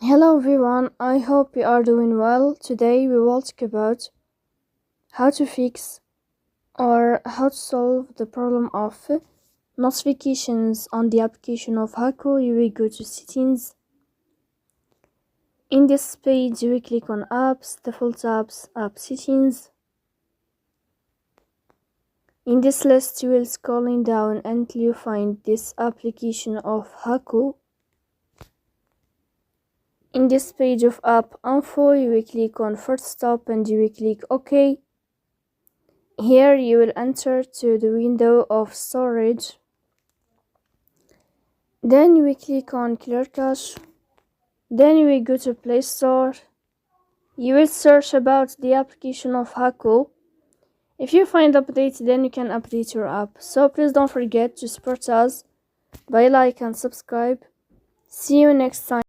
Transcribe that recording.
Hello everyone, I hope you are doing well. Today we will talk about how to fix or how to solve the problem of notifications on the application of Hacoo. You will go to settings. In this page you will click on apps, default apps, app settings. In this list you will scrolling down until you find this application of Hacoo. In this page of app info, you will click on first stop and you will click OK. Here you will enter to the window of storage. Then you will click on clear cache. Then you will go to Play Store. You will search about the application of Hacoo. If you find update, then you can update your app. So please don't forget to support us by like and subscribe. See you next time.